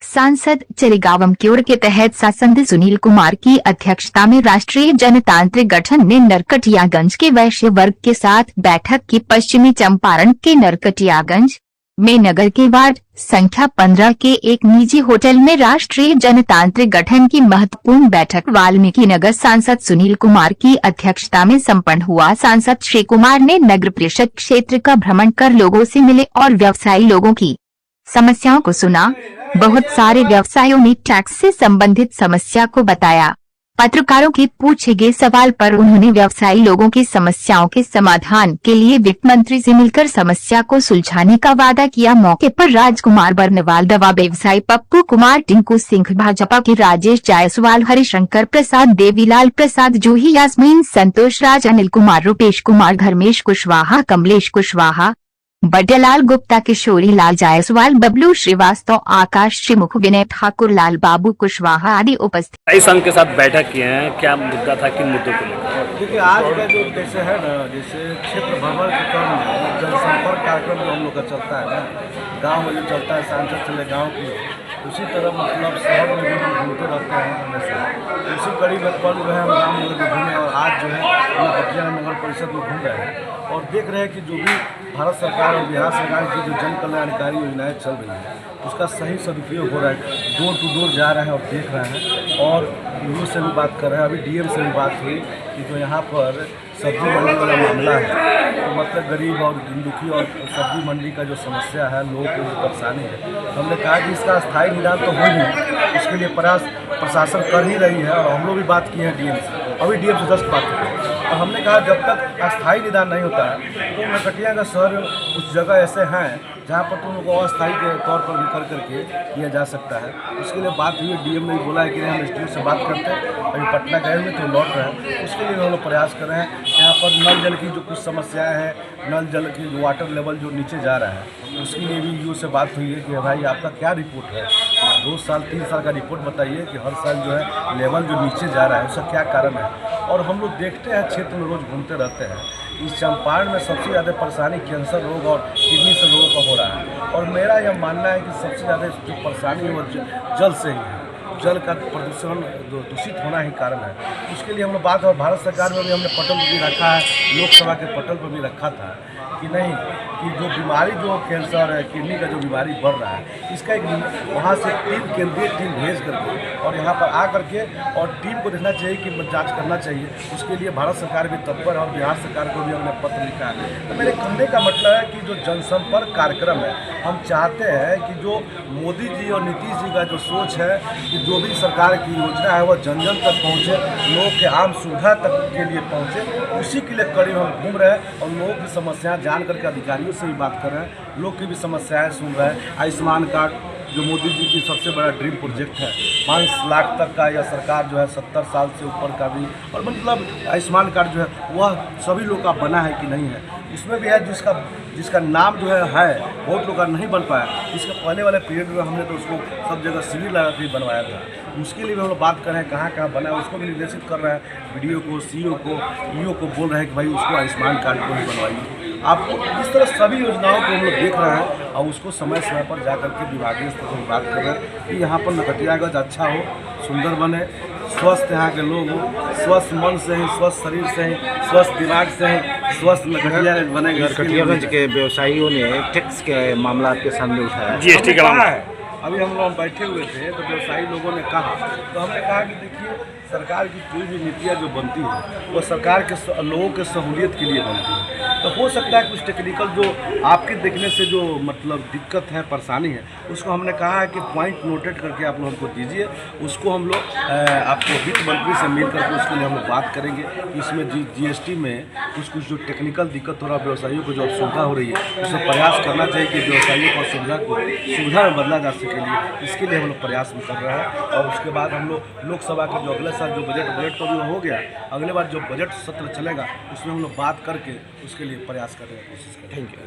सांसद चिरिगांव क्योर के तहत सांसद सुनील कुमार की अध्यक्षता में राष्ट्रीय जनतांत्रिक गठन ने नरकटियागंज के वैश्य वर्ग के साथ बैठक की। पश्चिमी चंपारण के नरकटियागंज में नगर के वार्ड संख्या 15 के एक निजी होटल में राष्ट्रीय जनतांत्रिक गठन की महत्वपूर्ण बैठक वाल्मीकि नगर सांसद सुनील कुमार की अध्यक्षता में संपन्न हुआ। सांसद श्री कुमार ने नगर परिषद क्षेत्र का भ्रमण कर लोगों से मिले और व्यवसायी लोगों की समस्याओं को सुना। बहुत सारे व्यवसायियों ने टैक्स से संबंधित समस्या को बताया। पत्रकारों के पूछे गए सवाल पर उन्होंने व्यवसायी लोगों की समस्याओं के समाधान के लिए वित्त मंत्री से मिलकर समस्या को सुलझाने का वादा किया। मौके पर राजकुमार बर्नवाल, दवा व्यवसायी पप्पू कुमार, टिंकू सिंह, भाजपा के राजेश जायसवाल, हरिशंकर प्रसाद, देवीलाल प्रसाद, जूही, यास्मीन, संतोष राज, अनिल कुमार, रूपेश कुमार, धर्मेश कुशवाहा, कमलेश कुशवाहा, बड्डेलाल गुप्ता, किशोरी लाल जायसवाल, बबलू श्रीवास्तव, आकाश श्रीमुख, विनय ठाकुर, लाल बाबू कुशवाहा आदि उपस्थित। कई संघ के साथ बैठक किए हैं, क्या मुद्दा था, किन मुद्दों को लेकर? देखिए, आज का जो उद्देश्य है ना, जैसे क्षेत्र भ्रमण के क्रम में जनसंपर्क कार्यक्रम जो हम लोग का चलता है ना, गांव में जो चलता है, सांसद चले गांव की, उसी तरह मतलब शहर में भी हम घूमते रहते हैं हमेशा। उसी कड़ी में कल जो है हम रामनगर में घूमे और आज जो है नरकटियागंज नगर परिषद में घूम रहे हैं और देख रहे हैं कि जो भी भारत सरकार और बिहार सरकार की जो जन कल्याणकारी योजनाएं चल रही हैं उसका सही सदुपयोग हो रहा है। डोर टू डोर जा रहे हैं और देख रहे हैं और यूँ से भी बात कर रहे हैं। अभी डीएम से भी बात हुई कि जो यहाँ पर सब्जी मंडी वाला मामला है, तो मतलब गरीब और दुखी और सब्जी मंडी का जो समस्या है, लोगों को जो परेशानी है, तो हमने कहा कि इसका स्थायी निदान तो हो नहीं, उसके लिए प्रयास प्रशासन कर ही रही है और हम लोग भी बात किए हैं डीएम से। अभी डीएम से जस्ट बात की और हमने कहा जब तक अस्थायी निदान नहीं होता है तो नरकटिया का शहर कुछ जगह ऐसे हैं जहाँ पर तुम लोग को अस्थायी के तौर पर भी कर करके किया जा सकता है। उसके लिए बात हुई, डीएम ने बोला है कि हम एसडीओ से बात करते हैं। अभी पटना गए हुए तो लौट रहे हैं, उसके लिए हम लोग प्रयास कर रहे हैं। यहाँ पर नल जल की जो कुछ समस्याएं हैं, नल जल की जो वाटर लेवल जो नीचे जा रहा है, उसके लिए भी यू से बात हुई है कि भाई आपका क्या रिपोर्ट है, 2 साल 3 साल का रिपोर्ट बताइए कि हर साल जो है लेवल जो नीचे जा रहा है उसका क्या कारण है। और हम लोग देखते हैं क्षेत्र में रोज़ घूमते रहते हैं, इस चंपारण में सबसे ज़्यादा परेशानी कैंसर रोग और किडनी से रोगों का हो रहा है। और मेरा यह मानना है कि सबसे ज़्यादा जो परेशानी है वो जल से ही है। जल का प्रदूषण दूषित होना ही कारण है। उसके लिए हम लोग बात, और भारत सरकार में भी हमने पटल पर भी रखा है, लोकसभा के पटल पर भी रखा था कि नहीं, कि जो बीमारी जो कैंसर है, किडनी का जो बीमारी बढ़ रहा है, इसका एक वहाँ से केंद्रीय टीम भेज करके और यहाँ पर आ करके और टीम को देखना चाहिए कि जांच करना चाहिए। उसके लिए भारत सरकार भी तत्पर है और बिहार सरकार को भी हमने पत्र लिखा है। तो मेरे कहने का मतलब है कि जो जनसंपर्क कार्यक्रम है, हम चाहते हैं कि जो मोदी जी और नीतीश जी का जो सोच है कि जो भी सरकार की योजना है वह जन जन तक पहुँचे, लोगों के आम सुविधा तक के लिए पहुँचे, उसी के लिए कड़ी हम घूम रहे हैं और लोगों की समस्याएं जान करके अधिकारियों से भी बात कर रहे हैं, लोग की भी समस्याएं सुन रहे हैं। आयुष्मान कार्ड जो मोदी जी की सबसे बड़ा ड्रीम प्रोजेक्ट है, 5 लाख तक का, या सरकार जो है 70 साल से ऊपर का भी, और मतलब आयुष्मान कार्ड जो है वह सभी लोग का बना है कि नहीं है, उसमें भी है जिसका नाम जो है बहुत लोग का नहीं बन पाया। इसके पहले वाले पीरियड में हमने तो उसको सब जगह शिविर लगा के बनवाया था। उसके लिए भी हम लोग बात कर रहे हैं कहाँ कहाँ बना है, उसको भी निर्देशित कर रहे हैं। वीडियो को, सीईओ को, ईओ को बोल रहे हैं कि भाई उसको आयुष्मान कार्ड को ही बनवाइए। आपको इस तरह सभी योजनाओं को हम लोग देख रहे हैं और उसको समय समय पर जा करके विभागीय स्तर पर बात कर रहे हैं कि यहाँ पर नरकटियागंज अच्छा हो, सुंदर बने, स्वस्थ यहाँ के लोग हो, स्वस्थ मन से ही, स्वस्थ शरीर से ही, स्वस्थ दिमाग से ही स्वस्थ नरकटियागंज बनेगा। नरकटियागंज के व्यवसायियों ने टैक्स के मामला आपके सामने उठाया, जीएसटी का मामला है। अभी हम लोग बैठे हुए थे तो व्यवसायी लोगों ने कहा, तो हमने कहा कि देखिए, सरकार की कोई भी नीतियाँ जो बनती है वो सरकार के लोगों के सहूलियत के लिए बनती है। तो हो सकता है कुछ टेक्निकल जो आपके देखने से जो मतलब दिक्कत है, परेशानी है, उसको हमने कहा है कि पॉइंट नोटेड करके आप लोग हमको दीजिए, उसको हम लोग आपको वित्त मंत्री से मिल करके उसके लिए हम लोग बात करेंगे कि इसमें जीएसटी में कुछ जो टेक्निकल दिक्कत हो रहा है, व्यवसायियों को जो असुविधा हो रही है, उसमें प्रयास करना चाहिए कि व्यवसायियों को सुविधा में बदला जा सके लिए। इसके लिए हम लोग प्रयास भी कर रहे हैं। और उसके बाद हम लोग लोकसभा के जो अगले साल जो बजट तो भी हो गया, अगले बार जो बजट सत्र चलेगा उसमें हम लोग बात करके उसके लिए प्रयास करने की कोशिश करेंगे। Thank you.